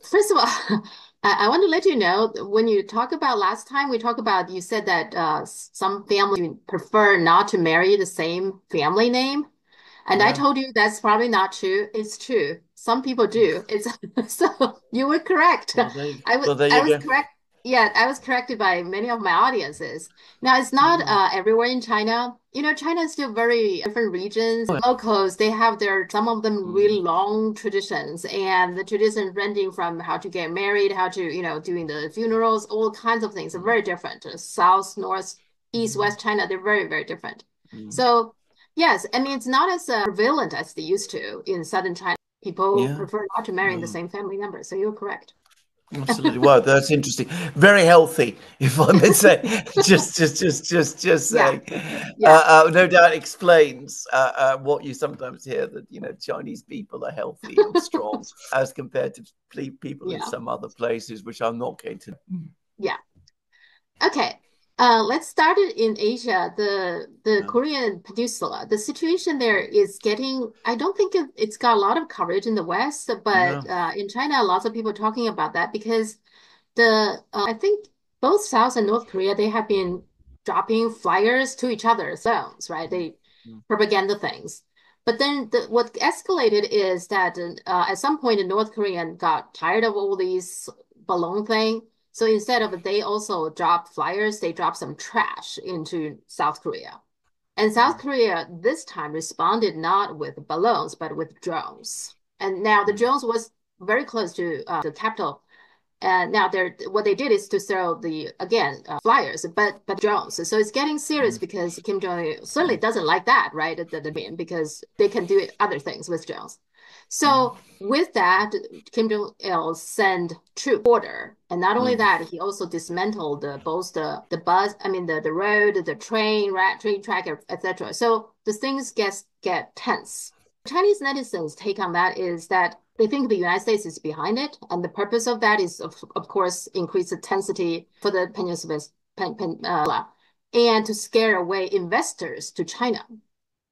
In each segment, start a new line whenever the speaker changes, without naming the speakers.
First of all, I want to let you know when you talk about last time we talked about you said that some families prefer not to marry the same family name, and I
Yeah.
told you that's probably not true. It's true. Some people do. It's so you were correct.
Well, there
I
you
was
go.
correct. Yeah, I was corrected by many of my audiences. Now it's not
Mm.
everywhere in China. You know, China is still very different regions. Locals, they have their some of them really
Mm.
long traditions, and the traditions ranging from how to get married, how to, doing the funerals, all kinds of things are very different. South, north, east,
Mm.
west China, they're very, very different.
Mm.
So yes, I mean, it's not as prevalent as they used to in southern China. People
Yeah.
prefer not to marry the
No.
same family member. So you're correct.
Absolutely. Wow, that's interesting. Very healthy, if I may say. Just
Yeah,
saying.
yeah,
No doubt explains what you sometimes hear that Chinese people are healthy and strong as compared to people in
yeah,
some other places, which I'm not going to.
yeah. Okay. Let's start it in Asia, the
No,
Korean Peninsula. The situation there is getting, I don't think it's got a lot of coverage in the West, but
no.
in China, lots of people are talking about that because I think both South and North Korea, they have been dropping flyers to each other, zones, right? They propaganda things. But then what escalated is that at some point, the North Korean got tired of all these balloon thing. So instead of they also drop flyers, they drop some trash into South Korea. And South Korea this time responded not with balloons, but with drones. And now the drones was very close to the capital, and now they're what they did is to throw the again flyers, but drones. So it's getting serious because Kim Jong Un certainly doesn't like that, right? Because they can do other things with drones. So with that, Kim Jong Il sent troop border, and not only that, he also dismantled both the bus, I mean the road, the train track, etc. So the things get tense. Chinese netizens' take on that is that they think the United States is behind it, and the purpose of that is, of course, increase the intensity for the peninsula and to scare away investors to China.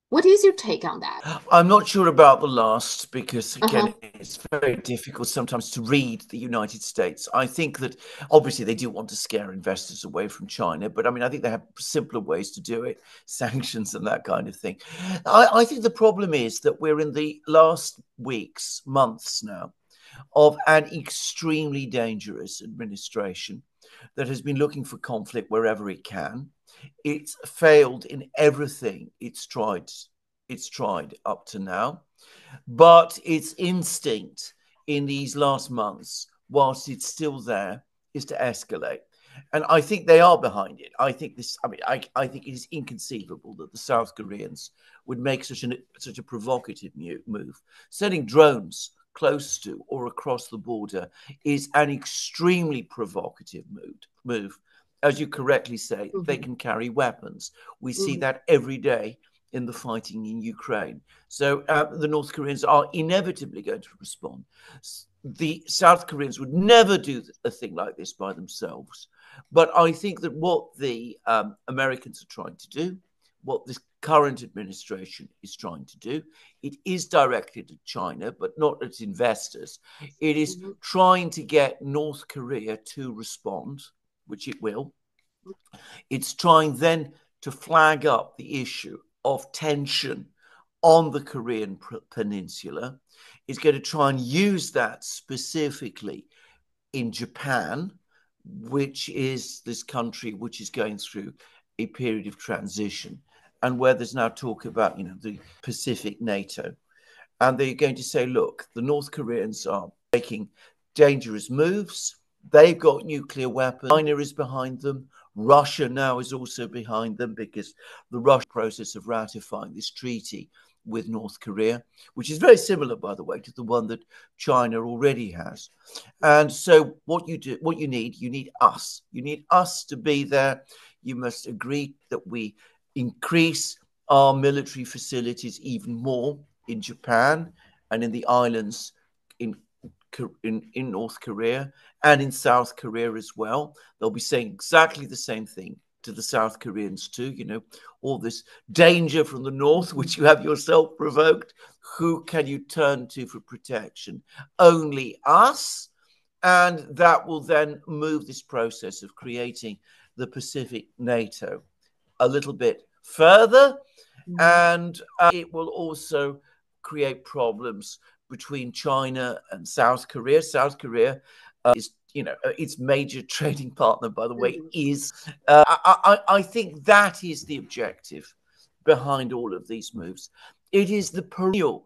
What is your take on that?
I'm not sure about the last because, again,
Uh-huh.
it's very difficult sometimes to read the United States. I think that obviously they do want to scare investors away from China, but I mean, I think they have simpler ways to do it, sanctions and that kind of thing. I think the problem is that we're in the last weeks, months now, of an extremely dangerous administration that has been looking for conflict wherever it can. It's failed in everything it's tried up to now. But its instinct in these last months, whilst it's still there, is to escalate. And I think they are behind it. I think it is inconceivable that the South Koreans would make such a provocative move. Sending drones close to or across the border is an extremely provocative move. As you correctly say, they
Hmm.
can carry weapons. We see
Hmm.
that every day in the fighting in Ukraine. So the North Koreans are inevitably going to respond. The South Koreans would never do a thing like this by themselves. But I think that what the Americans are trying to do, what this current administration is trying to do, it is directed at China, but not at investors. It is
Hmm.
trying to get North Korea to respond, which it will. It's trying then to flag up the issue of tension on the Korean peninsula. It's going to try and use that specifically in Japan, which is this country which is going through a period of transition and where there's now talk about, the Pacific NATO. And they're going to say, look, the North Koreans are making dangerous moves. They've got nuclear weapons. China is behind them. Russia now is also behind them because the Russian process of ratifying this treaty with North Korea, which is very similar, by the way, to the one that China already has. And so what you need us. You need us to be there. You must agree that we increase our military facilities even more in Japan and in the islands in in North Korea and in South Korea as well. They'll be saying exactly the same thing to the South Koreans too. All this danger from the north,
Hmm.
which you have yourself provoked. Who can you turn to for protection? Only us. And that will then move this process of creating the Pacific NATO a little bit further. And it will also create problems between China and South Korea. South Korea is, its major trading partner, by the way, is. I think that is the objective behind all of these moves. It is the perennial,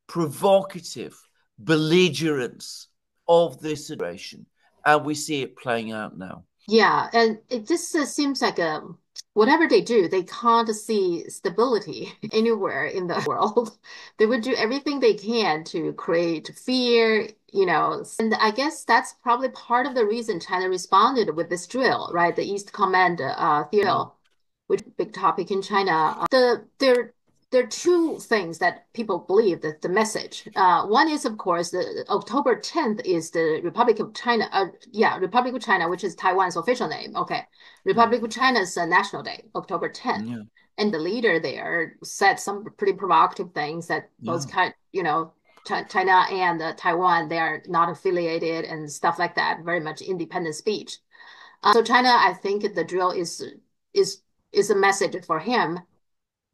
provocative belligerence of this situation, and we see it playing out now.
Yeah, and it just seems like whatever they do, they can't see stability anywhere in the world. They would do everything they can to create fear, and I guess that's probably part of the reason China responded with this drill, right? The East Command theater, which is a big topic in China. There are two things that people believe that the message. One is, of course, the October 10th is the Republic of China. Republic of China, which is Taiwan's official name. Okay, Republic of China's national day, October 10th.
Yeah.
And the leader there said some pretty provocative things that both, China and Taiwan, they are not affiliated and stuff like that. Very much independent speech. So China, I think the drill is a message for him.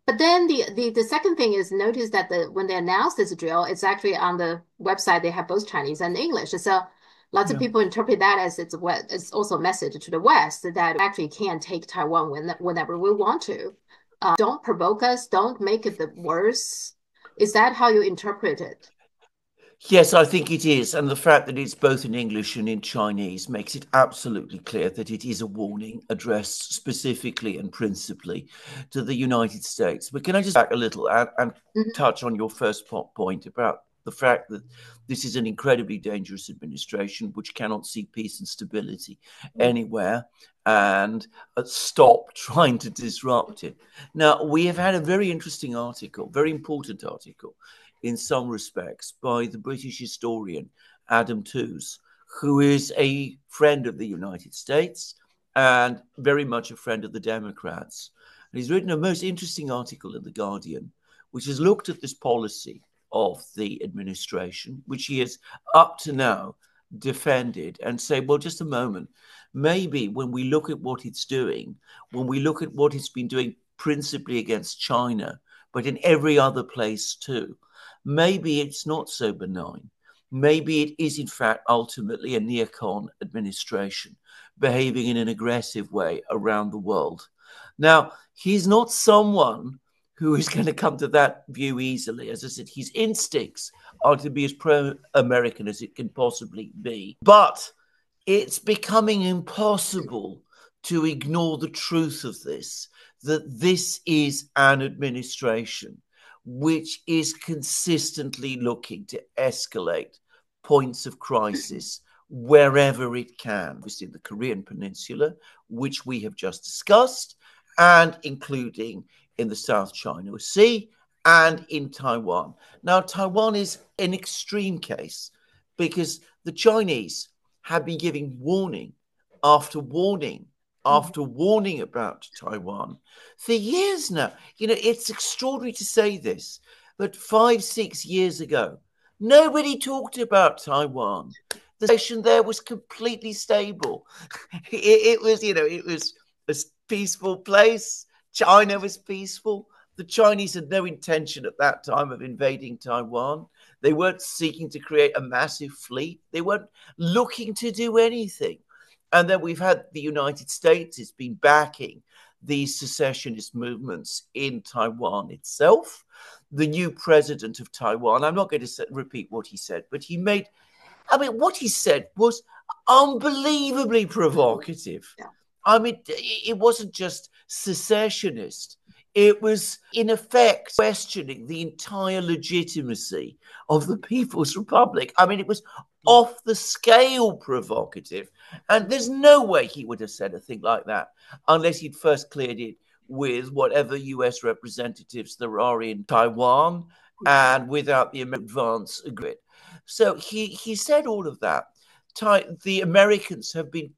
But then the second thing is notice that when they announced this drill, it's actually on the website. They have both Chinese and English. So lots of people interpret that as it's also a message to the West that we actually can take Taiwan whenever we want to. Don't provoke us. Don't make it the worse. Is that how you interpret it?
Yes, I think it is. And the fact that it's both in English and in Chinese makes it absolutely clear that it is a warning addressed specifically and principally to the United States. But can I just back a little and touch on your first point about the fact that this is an incredibly dangerous administration which cannot see peace and stability anywhere and stop trying to disrupt it. Now, we have had a very interesting article, very important article, in some respects, by the British historian Adam Tooze, who is a friend of the United States and very much a friend of the Democrats. And he's written a most interesting article in The Guardian, which has looked at this policy of the administration, which he has up to now defended, and say, well, just a moment, maybe when we look at what it's doing, when we look at what it's been doing principally against China, but in every other place too, maybe it's not so benign. Maybe it is, in fact, ultimately a neocon administration behaving in an aggressive way around the world. Now, he's not someone who is going to come to that view easily. As I said, his instincts are to be as pro-American as it can possibly be. But it's becoming impossible to ignore the truth of this, that this is an administration which is consistently looking to escalate points of crisis wherever it can. Obviously, the Korean Peninsula, which we have just discussed, and including in the South China Sea and in Taiwan. Now, Taiwan is an extreme case because the Chinese have been giving warning after warning after warning about Taiwan for years now. It's extraordinary to say this, but 5-6 years ago, nobody talked about Taiwan. The situation there was completely stable. It was a peaceful place. China was peaceful. The Chinese had no intention at that time of invading Taiwan. They weren't seeking to create a massive fleet. They weren't looking to do anything. And then we've had the United States. It's been backing these secessionist movements in Taiwan itself. The new president of Taiwan, I'm not going to repeat what he said, but what he said was unbelievably provocative. Yeah. It wasn't just secessionist. It was, in effect, questioning the entire legitimacy of the People's Republic. It was off the scale provocative. And there's no way he would have said a thing like that unless he'd first cleared it with whatever US representatives there are in Taiwan and without the advance agreement. So he said all of that. The Americans have been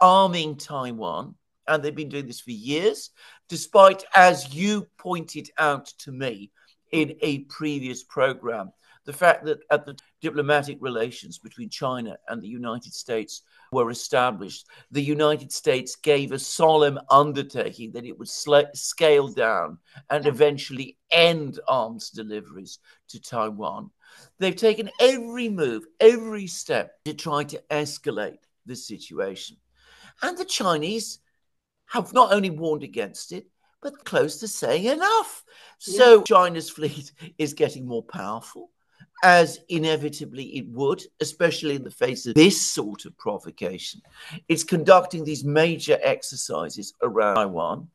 arming Taiwan, and they've been doing this for years, despite, as you pointed out to me in a previous program, the fact that at the diplomatic relations between China and the United States were established, the United States gave a solemn undertaking that it would scale down and eventually end arms deliveries to Taiwan. They've taken every move, every step to try to escalate this situation. And the Chinese have not only warned against it, but close to saying enough. So China's fleet is getting more powerful, as inevitably it would, especially in the face of this sort of provocation. It's conducting these major exercises around Taiwan.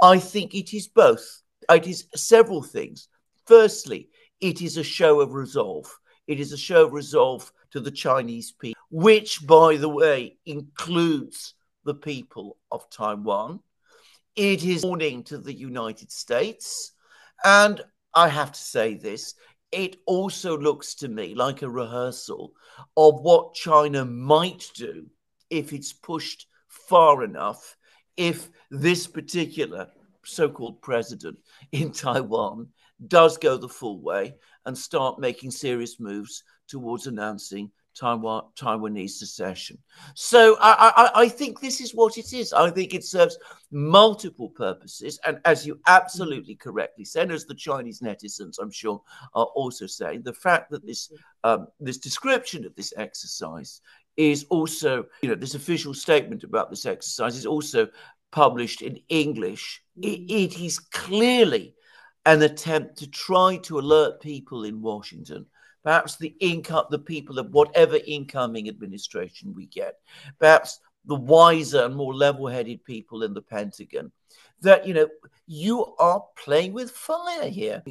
I think it is both. It is several things. Firstly, it is a show of resolve. It is a show of resolve to the Chinese people, which, by the way, includes the people of Taiwan. It is warning to the United States. And I have to say this, it also looks to me like a rehearsal of what China might do if it's pushed far enough, if this particular so-called president in Taiwan does go the full way and start making serious moves towards announcing Taiwanese secession. So I think this is what it is. I think it serves multiple purposes. And as you absolutely correctly said, as the Chinese netizens, I'm sure, are also saying, the fact that this description of this exercise is also, this official statement about this exercise is also published in English. It is clearly an attempt to try to alert people in Washington, perhaps the people of whatever incoming administration we get, perhaps the wiser and more level-headed people in the Pentagon, that, you are playing with fire here,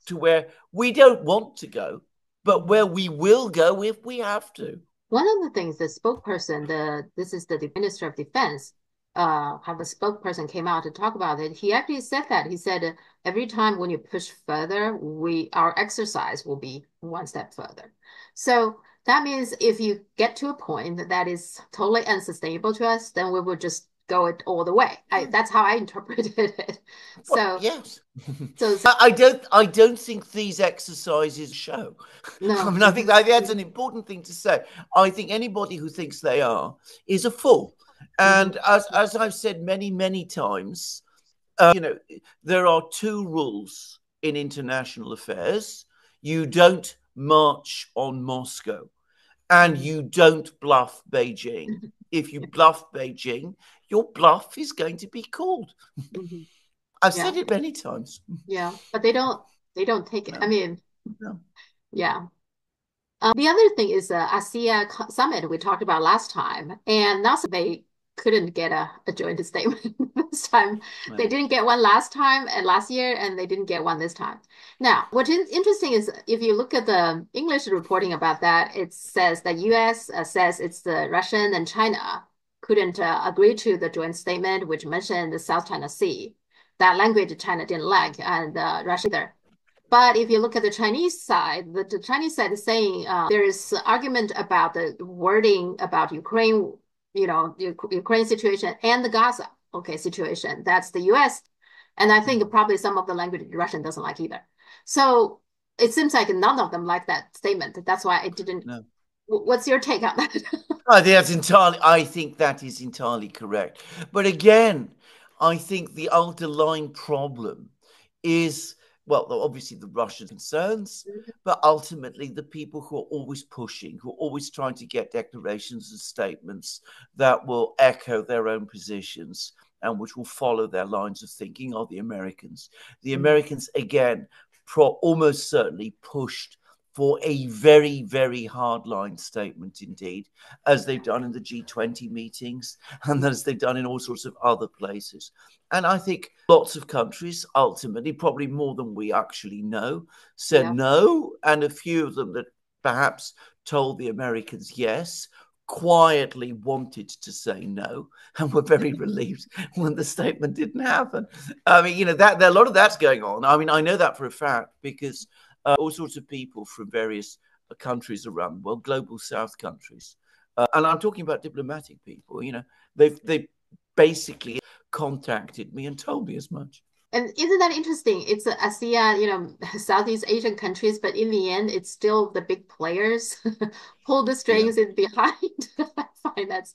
to where we don't want to go, but where we will go if we have to.
One of the things the spokesperson, this is the Minister of Defense, have a spokesperson came out to talk about it. He actually said that. He said every time when you push further, our exercise will be one step further. So that means if you get to a point that is totally unsustainable to us, then we will just go it all the way. That's how I interpreted it. So
yes.
So
I don't think these exercises show.
No.
I mean, I think that's an important thing to say. I think anybody who thinks they are is a fool. And as I've said many, many times, there are two rules in international affairs. You don't march on Moscow, and you don't bluff Beijing. If you bluff Beijing, your bluff is going to be called. I've said it many times.
Yeah, but they don't take it.
No.
I mean,
No.
Yeah. The other thing is the ASEA summit we talked about last time, and now they couldn't get a joint statement this time.
Right.
They didn't get one last time and last year, and they didn't get one this time. Now, what is interesting is if you look at the English reporting about that, it says that U.S. Says it's the Russian and China couldn't agree to the joint statement, which mentioned the South China Sea. That language China didn't like, and Russia either. But if you look at the Chinese side, the Chinese side is saying there is argument about the wording about Ukraine, Ukraine situation and the Gaza, situation. That's the U.S. And I think probably some of the language Russian doesn't like either. So it seems like none of them like that statement. That's why I didn't.
No.
What's your take on that?
I think that is entirely correct. But again, I think the underlying problem is, well, obviously the Russian concerns, but ultimately the people who are always pushing, who are always trying to get declarations and statements that will echo their own positions and which will follow their lines of thinking are the Americans. The Americans, again, almost certainly pushed for a very, very hardline statement indeed, as they've done in the G20 meetings and as they've done in all sorts of other places. And I think lots of countries, ultimately, probably more than we actually know, said no. And a few of them that perhaps told the Americans yes, quietly wanted to say no and were very relieved when the statement didn't happen. I mean, that a lot of that's going on. I mean, I know that for a fact because all sorts of people from various countries around the world, global South countries, and I'm talking about diplomatic people, they basically contacted me and told me as much.
And isn't that interesting? It's ASEAN, Southeast Asian countries, but in the end, it's still the big players pull the
Yeah.
strings in behind. I find that.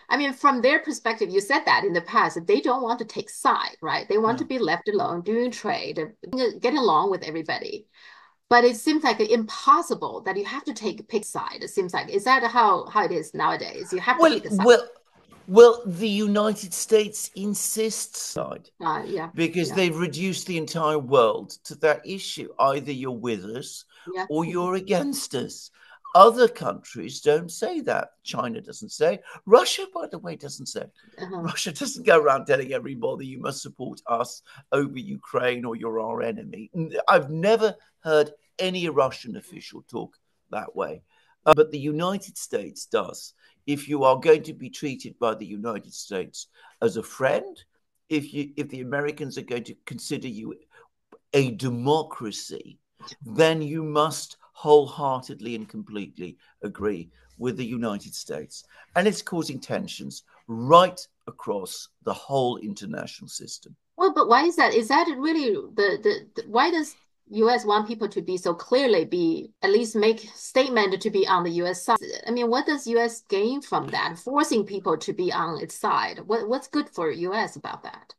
I mean, from their perspective, you said that in the past, that they don't want to take side, right? They want to
No.
be left alone, doing trade, getting along with everybody. But it seems like impossible that you have to pick side. It seems like, is that how it is nowadays? You have to
Well,
pick a side.
well, well, the United States insists side
Yeah,
because
yeah,
they've reduced the entire world to that issue. Either you're with us
yeah.
or you're against us. Other countries don't say that. China doesn't say. Russia, by the way, doesn't say.
Uh-huh.
Russia doesn't go around telling everybody you must support us over Ukraine or you're our enemy. I've never heard any Russian official talk that way. But the United States does. If you are going to be treated by the United States as a friend, if the Americans are going to consider you a democracy, then you must wholeheartedly and completely agree with the United States. And it's causing tensions right across the whole international system.
Well, but why is that? Is that really why does US want people to be so clearly be at least make statement to be on the US side? I mean, what does US gain from that? Forcing people to be on its side. What's good for US about that?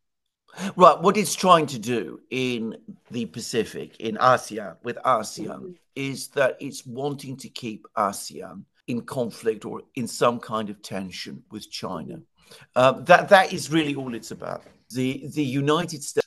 Right, what it's trying to do in the Pacific, in ASEAN, with ASEAN,
Mhm.
is that it's wanting to keep ASEAN in conflict or in some kind of tension with China.
Mhm.
That is really all it's about. The United States,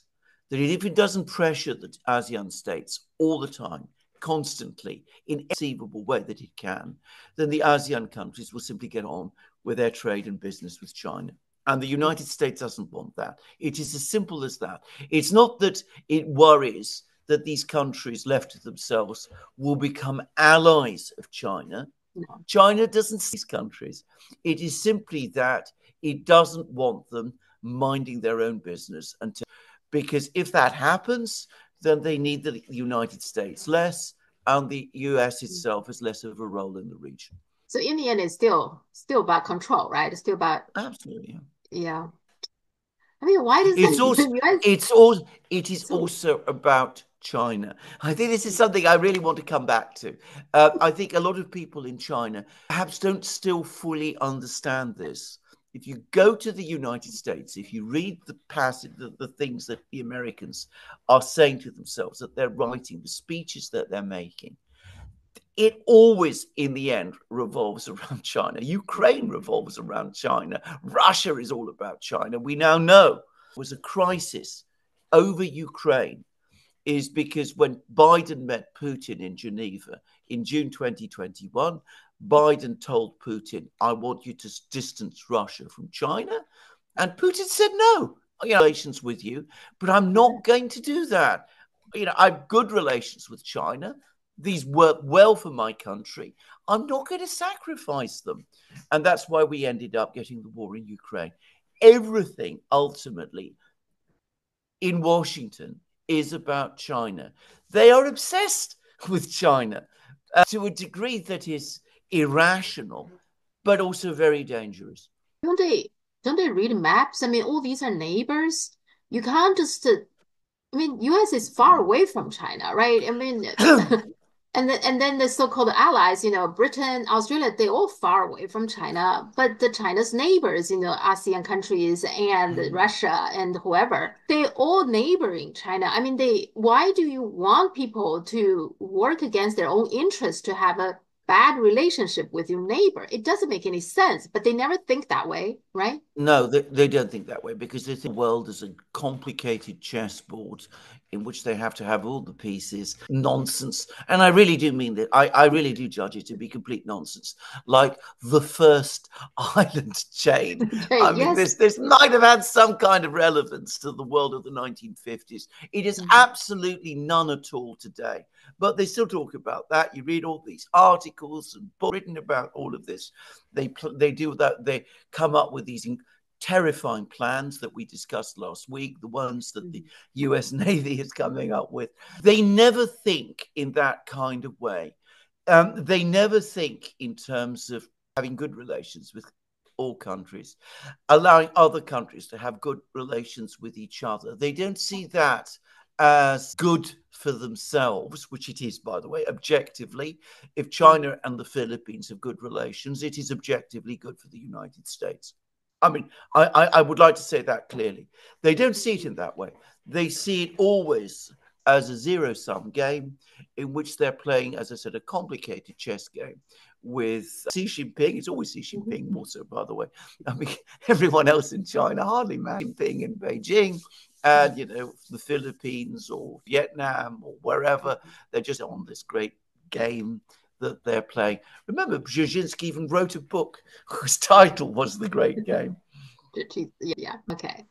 that if it doesn't pressure the ASEAN states all the time, constantly, in any conceivable way that it can, then the ASEAN countries will simply get on with their trade and business with China. And the United States doesn't want that. It is as simple as that. It's not that it worries that these countries left to themselves will become allies of China.
No.
China doesn't see these countries. It is simply that it doesn't want them minding their own business until, because if that happens, then they need the United States less, and the US itself has less of a role in the region.
So in the end, it's still about control, right? It's still about
Absolutely.
yeah. I mean, why does
It's also
the US
it is
so
also about China. I think this is something I really want to come back to. I think a lot of people in China perhaps don't still fully understand this. If you go to the United States, if you read the passage, the things that the Americans are saying to themselves, that they're writing, the speeches that they're making, it always, in the end, revolves around China. Ukraine revolves around China. Russia is all about China. We now know it was a crisis over Ukraine is because when Biden met Putin in Geneva in June 2021, Biden told Putin, I want you to distance Russia from China. And Putin said, no, relations with you, but I'm not going to do that. I have good relations with China. These work well for my country. I'm not going to sacrifice them. And that's why we ended up getting the war in Ukraine. Everything ultimately in Washington is about China. They are obsessed with China to a degree that is irrational, but also very dangerous.
don't they don't they read maps? I mean, all these are neighbors. You can't just I mean, US is far away from China, right? I mean, and then the so-called allies, Britain, Australia, they all far away from China, but the China's neighbors, ASEAN countries and Russia and whoever, they all neighboring China. I mean, why do you want people to work against their own interests to have a bad relationship with your neighbor? It doesn't make any sense, but they never think that way, right?
No, they don't think that way because they think the world is a complicated chessboard in which they have to have all the pieces. Nonsense. And I really do mean that. I really do judge it to be complete nonsense. Like the first island chain.
Okay,
I mean,
yes.
this might have had some kind of relevance to the world of the 1950s. It is
Mhm.
absolutely none at all today. But they still talk about that. You read all these articles and books written about all of this. They do that. They come up with these terrifying plans that we discussed last week, the ones that the
Mhm.
US Navy is coming up with. They never think in that kind of way. They never think in terms of having good relations with all countries, allowing other countries to have good relations with each other. They don't see that as good for themselves, which it is, by the way, objectively. If China and the Philippines have good relations, it is objectively good for the United States. I mean, I would like to say that clearly. They don't see it in that way. They see it always as a zero-sum game in which they're playing, as I said, a complicated chess game with Xi Jinping. It's always Xi Jinping also, by the way. I mean, everyone else in China hardly man Jinping in Beijing. And, you know, the Philippines or Vietnam or wherever, they're just on this great game that they're playing. Remember, Brzezinski even wrote a book whose title was The Great Game.
Yeah, okay.